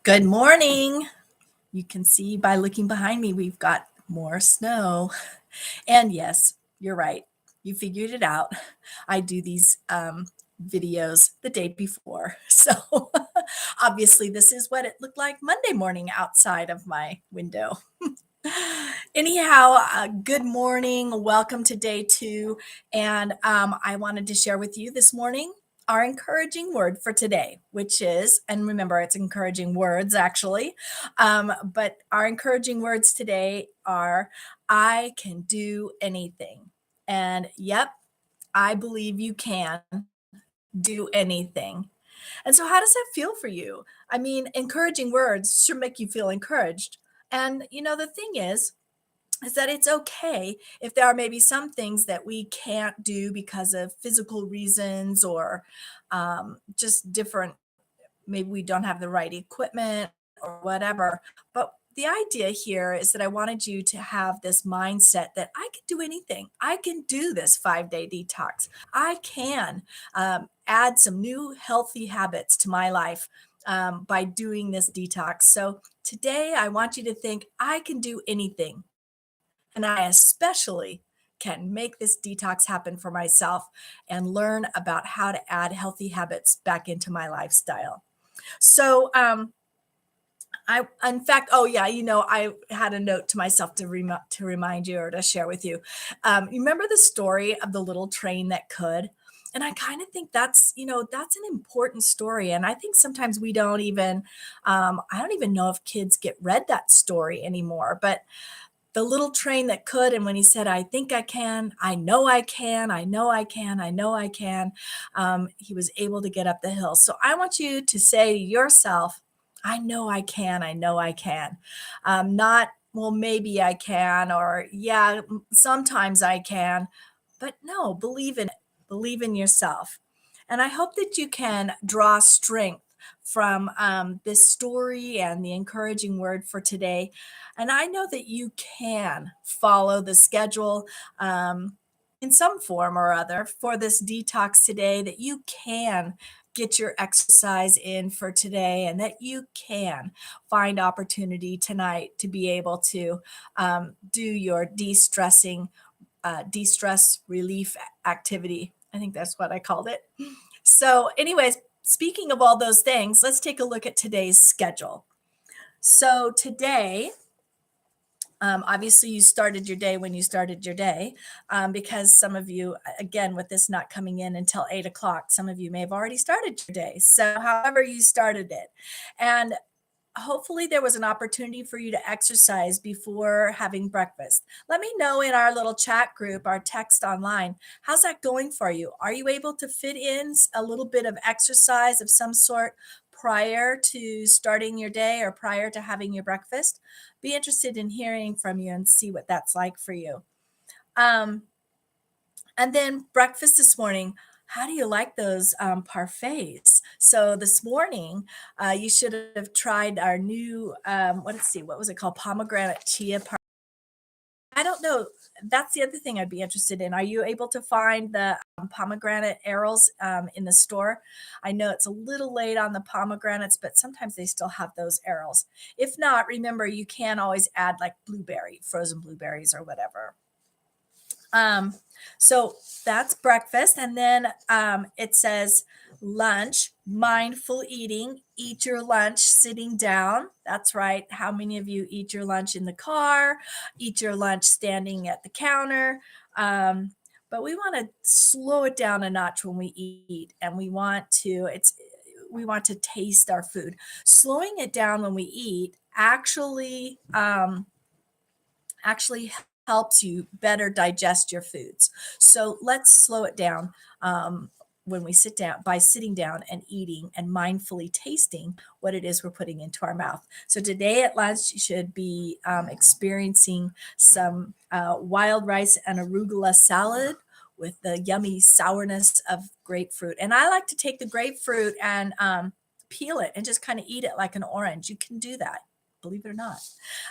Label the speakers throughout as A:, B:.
A: Good morning. You can see by looking behind me, we've got more snow. And yes, you're right. You figured it out. I do these videos the day before. So obviously, this is what it looked like Monday morning outside of my window. Anyhow, good morning. Welcome to day two. And I wanted to share with you this morning our encouraging word for today, which is, and remember, it's encouraging words actually, but our encouraging words today are I can do anything. And yep, I believe you can do anything. And so, how does that feel for you? I mean, encouraging words sure make you feel encouraged. And the thing is that it's okay if there are maybe some things that we can't do because of physical reasons or just different, maybe we don't have the right equipment or whatever. But the idea here is that I wanted you to have this mindset that I can do anything. I can do this 5 day detox. I can add some new healthy habits to my life by doing this detox. So today I want you to think I can do anything. And I especially can make this detox happen for myself and learn about how to add healthy habits back into my lifestyle. So, in fact, oh yeah, I had a note to myself to remind you or to share with you. You remember the story of the little train that could? And I kind of think that's an important story. And I think sometimes we don't even, I don't even know if kids get read that story anymore. But the little train that could, and when he said, I think I can, I know I can, I know I can, I know I can, he was able to get up the hill. So I want you to say to yourself, I know I can, I know I can. Not, well, maybe I can, or yeah, sometimes I can, but no, believe in it, believe in yourself. And I hope that you can draw strength from this story and the encouraging word for today. And I know that you can follow the schedule in some form or other for this detox today, that you can get your exercise in for today, and that you can find opportunity tonight to be able to do your de-stress relief activity. I think that's what I called it. So, anyways, speaking of all those things, let's take a look at today's schedule. So, today, obviously, you started your day when you started your day, because some of you, again, with this not coming in until 8 o'clock, some of you may have already started your day. So, however, you started it. And hopefully there was an opportunity for you to exercise before having breakfast. Let me know in our little chat group, our text online, how's that going for you? Are you able to fit in a little bit of exercise of some sort prior to starting your day or prior to having your breakfast? Be interested in hearing from you and see what that's like for you. And then breakfast this morning. How do you like those parfaits? So this morning, you should have tried our new, let's see, what was it called? Pomegranate chia parfait. I don't know. That's the other thing I'd be interested in. Are you able to find the pomegranate arrows in the store? I know it's a little late on the pomegranates, but sometimes they still have those arrows. If not, remember, you can always add like frozen blueberries or whatever. Um, so that's breakfast. And then it says lunch, mindful eating, eat your lunch sitting down. That's right. How many of you eat your lunch in the car, eat your lunch standing at the counter? But we want to slow it down a notch when we eat, and we want to taste our food. Slowing it down when we eat actually helps you better digest your foods. So let's slow it down when we sit down, by sitting down and eating and mindfully tasting what it is we're putting into our mouth. So today at lunch, you should be experiencing some wild rice and arugula salad with the yummy sourness of grapefruit. And I like to take the grapefruit and peel it and just kind of eat it like an orange. You can do that, believe it or not,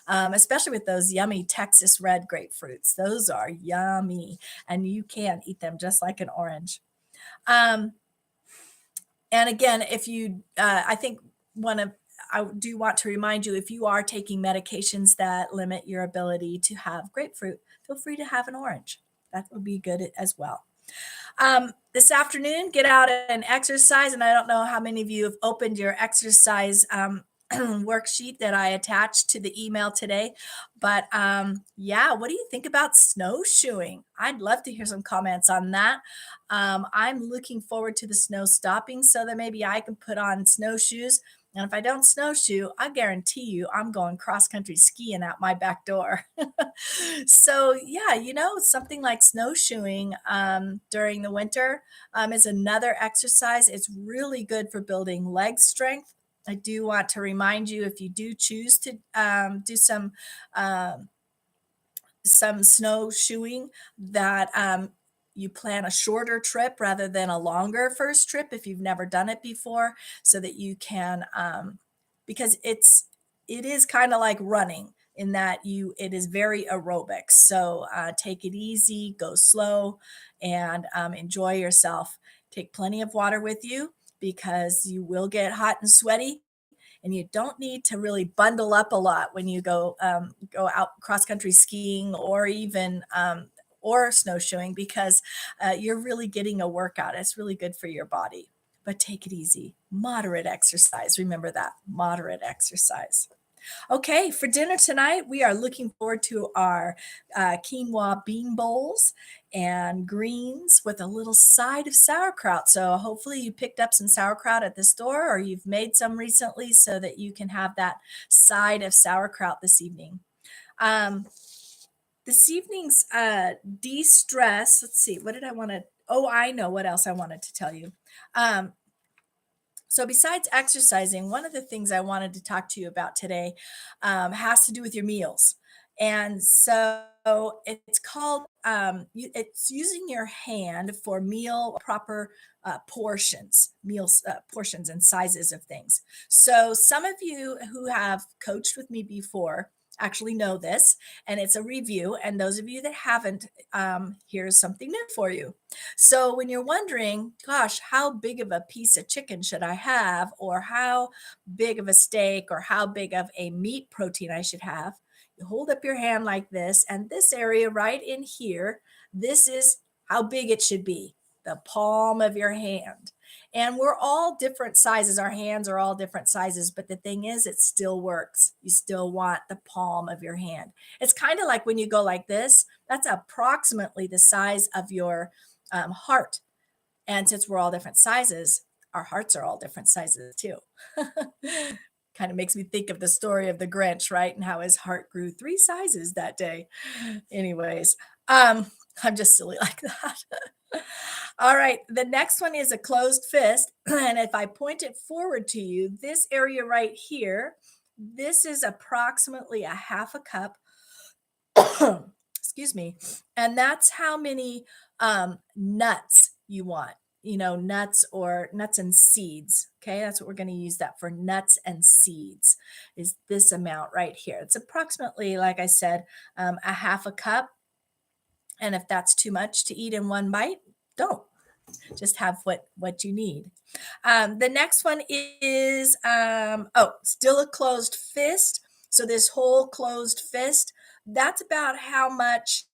A: especially with those yummy Texas red grapefruits. Those are yummy, and you can eat them just like an orange. Um, and again, if you, I think one of I do want to remind you, if you are taking medications that limit your ability to have grapefruit, feel free to have an orange. That would be good as well. This afternoon, get out and exercise. And I don't know how many of you have opened your exercise worksheet that I attached to the email today. But yeah, what do you think about snowshoeing? I'd love to hear some comments on that. I'm looking forward to the snow stopping so that maybe I can put on snowshoes. And if I don't snowshoe, I guarantee you I'm going cross country skiing out my back door. So, yeah, something like snowshoeing during the winter is another exercise. It's really good for building leg strength. I do want to remind you, if you do choose to do um, some snowshoeing, that you plan a shorter trip rather than a longer first trip if you've never done it before, so that you can, because it is kind of like running in that it is very aerobic. So take it easy, go slow, and enjoy yourself. Take plenty of water with you because you will get hot and sweaty, and you don't need to really bundle up a lot when you go out cross country skiing, or even or snowshoeing, because you're really getting a workout. It's really good for your body. But take it easy. Moderate exercise. Remember that, moderate exercise. Okay, for dinner tonight, we are looking forward to our quinoa bean bowls and greens with a little side of sauerkraut. So hopefully you picked up some sauerkraut at the store, or you've made some recently, so that you can have that side of sauerkraut this evening. Um, this evening's de-stress, let's see, what did I want to, oh, I know what else I wanted to tell you. So besides exercising, one of the things I wanted to talk to you about today has to do with your meals. And so it's called, it's using your hand for meal proper portions, meals, portions and sizes of things. So some of you who have coached with me before actually know this, and it's a review. And those of you that haven't, here's something new for you. So when you're wondering, gosh, how big of a piece of chicken should I have, or how big of a steak, or how big of a meat protein I should have, you hold up your hand like this, and this area right in here, this is how big it should be, the palm of your hand. And we're all different sizes. Our hands are all different sizes, but the thing is, it still works. You still want the palm of your hand. It's kind of like when you go like this, that's approximately the size of your heart. And since we're all different sizes, our hearts are all different sizes too. Kind of makes me think of the story of the Grinch, right? And how his heart grew 3 sizes that day. Anyways, I'm just silly like that. All right, the next one is a closed fist. And if I point it forward to you, this area right here, this is approximately a half a cup. Excuse me. And that's how many nuts you want. Nuts, or nuts and seeds. Okay, that's what we're going to use that for. Nuts and seeds is this amount right here. It's approximately, like I said, a half a cup. And if that's too much to eat in one bite, don't. Just have what you need. The next one is still a closed fist. So this whole closed fist, that's about how much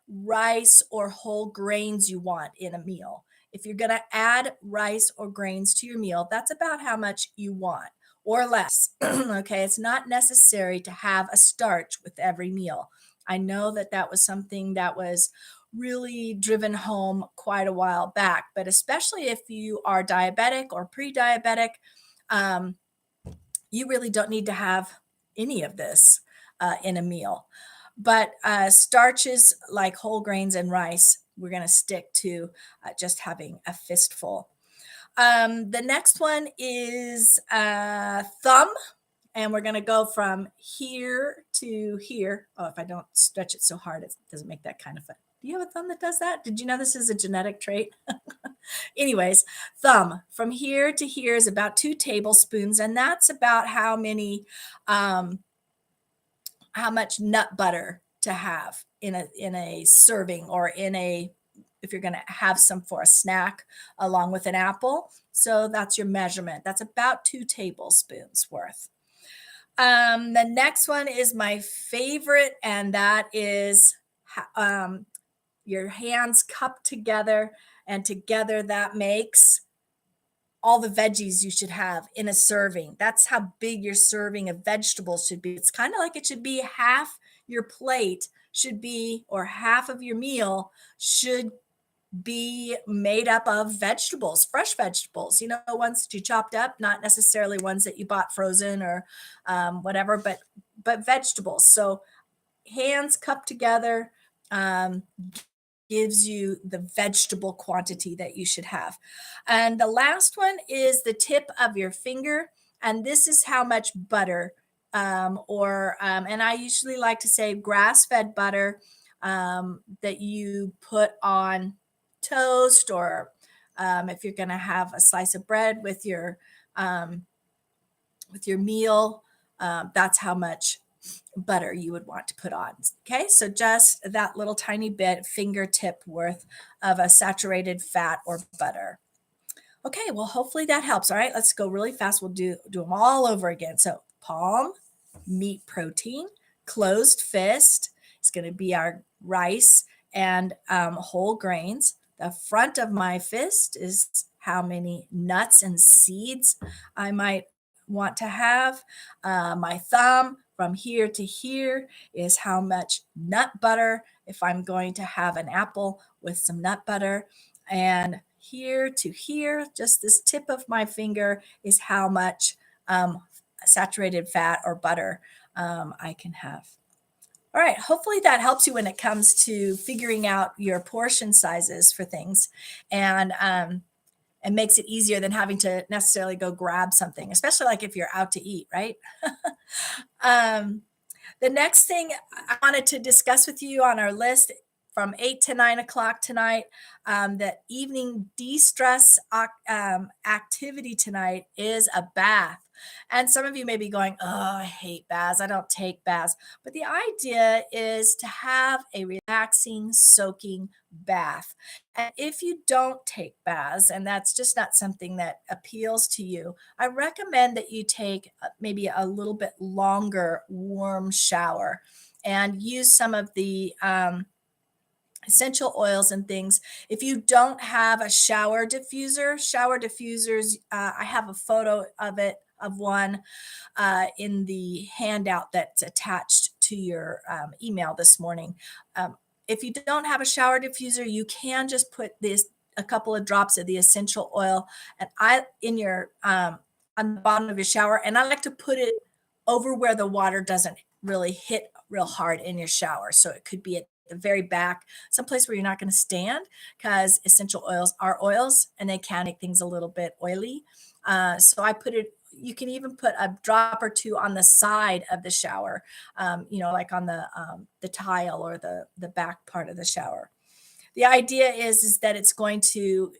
A: rice or whole grains you want in a meal. If you're going to add rice or grains to your meal, that's about how much you want, or less. Okay, it's not necessary to have a starch with every meal. I know that was something that was really driven home quite a while back, but especially if you are diabetic or pre-diabetic, um, you really don't need to have any of this in a meal. But starches like whole grains and rice, we're going to stick to just having a fistful. The next one is thumb. And we're going to go from here to here. Oh, if I don't stretch it so hard, it doesn't make that kind of fun. Do you have a thumb that does that? Did you know this is a genetic trait? Anyways, thumb from here to here is about 2 tablespoons. And that's about how much nut butter to have in a serving, or if you're going to have some for a snack along with an apple. So that's your measurement. That's about 2 tablespoons worth. The next one is my favorite, and that is your hands cupped together, and together that makes all the veggies you should have in a serving. That's how big your serving of vegetables should be. It's kind of like it should be half your plate should be, or half of your meal should be made up of vegetables, fresh vegetables, ones that you chopped up, not necessarily ones that you bought frozen or whatever, but vegetables. So hands cupped together, um, gives you the vegetable quantity that you should have. And the last one is the tip of your finger. And this is how much butter, and I usually like to say grass fed butter, that you put on toast, or if you're going to have a slice of bread um, with your meal, that's how much butter you would want to put on. Okay, so just that little tiny bit, fingertip worth of a saturated fat or butter. Okay, well, hopefully that helps. All right, let's go really fast. We'll do them all over again. So palm, meat protein, closed fist is going to be our rice and whole grains. The front of my fist is how many nuts and seeds I might want to have. My thumb from here to here is how much nut butter, if I'm going to have an apple with some nut butter. And here to here, just this tip of my finger is how much saturated fat or butter I can have. All right, hopefully that helps you when it comes to figuring out your portion sizes for things, and makes it easier than having to necessarily go grab something, especially like if you're out to eat, right? um, the next thing I wanted to discuss with you on our list from 8 to 9 o'clock tonight, that evening de-stress activity tonight is a bath. And some of you may be going, oh, I hate baths. I don't take baths. But the idea is to have a relaxing, soaking bath. And if you don't take baths, and that's just not something that appeals to you, I recommend that you take maybe a little bit longer warm shower and use some of the essential oils and things. If you don't have a shower diffusers, I have a photo of it, of one in the handout that's attached to your email this morning. If you don't have a shower diffuser, you can just put this a couple of drops of the essential oil and in your on the bottom of your shower, and I like to put it over where the water doesn't really hit real hard in your shower. So it could be at the very back, someplace where you're not going to stand, because essential oils are oils and they can make things a little bit oily. So I put it, you can even put a drop or two on the side of the shower, like on the tile or the back part of the shower. The idea is that it's going to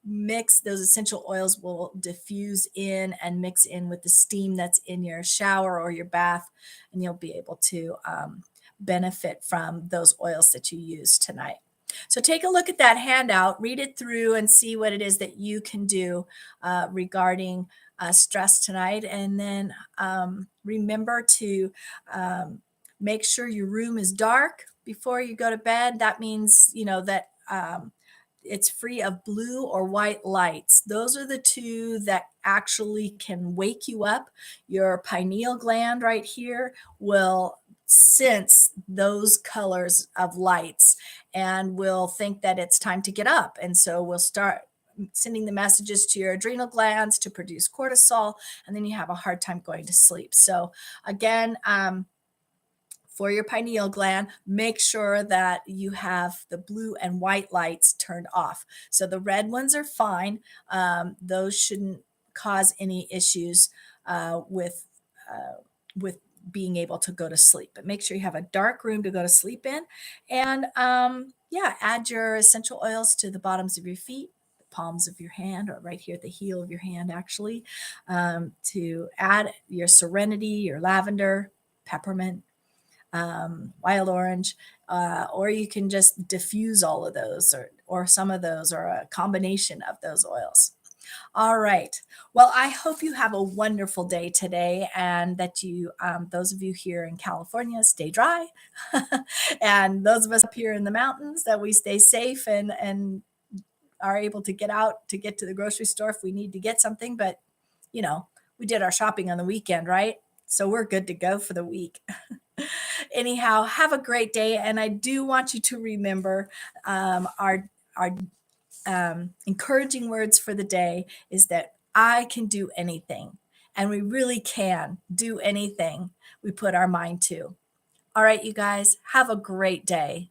A: mix, those essential oils will diffuse in and mix in with the steam that's in your shower or your bath, and you'll be able to benefit from those oils that you use tonight. So take a look at that handout, read it through, and see what it is that you can do regarding stress tonight. And then remember to make sure your room is dark before you go to bed. That means, that it's free of blue or white lights. Those are the two that actually can wake you up. Your pineal gland right here will sense those colors of lights and will think that it's time to get up. And so we'll start sending the messages to your adrenal glands to produce cortisol, and then you have a hard time going to sleep. So again, for your pineal gland, make sure that you have the blue and white lights turned off. So the red ones are fine. Those shouldn't cause any issues with being able to go to sleep. But make sure you have a dark room to go to sleep in. And add your essential oils to the bottoms of your feet, the palms of your hand, or right here at the heel of your hand, actually, to add your serenity, your lavender, peppermint, wild orange, or you can just diffuse all of those, or some of those, or a combination of those oils. All right. Well, I hope you have a wonderful day today and that you, those of you here in California, stay dry. And those of us up here in the mountains, that we stay safe and are able to get out to get to the grocery store if we need to get something. But, you know, we did our shopping on the weekend, right? So we're good to go for the week. Anyhow, have a great day. And I do want you to remember our encouraging words for the day is that I can do anything. And we really can do anything we put our mind to. All right, you guys, have a great day.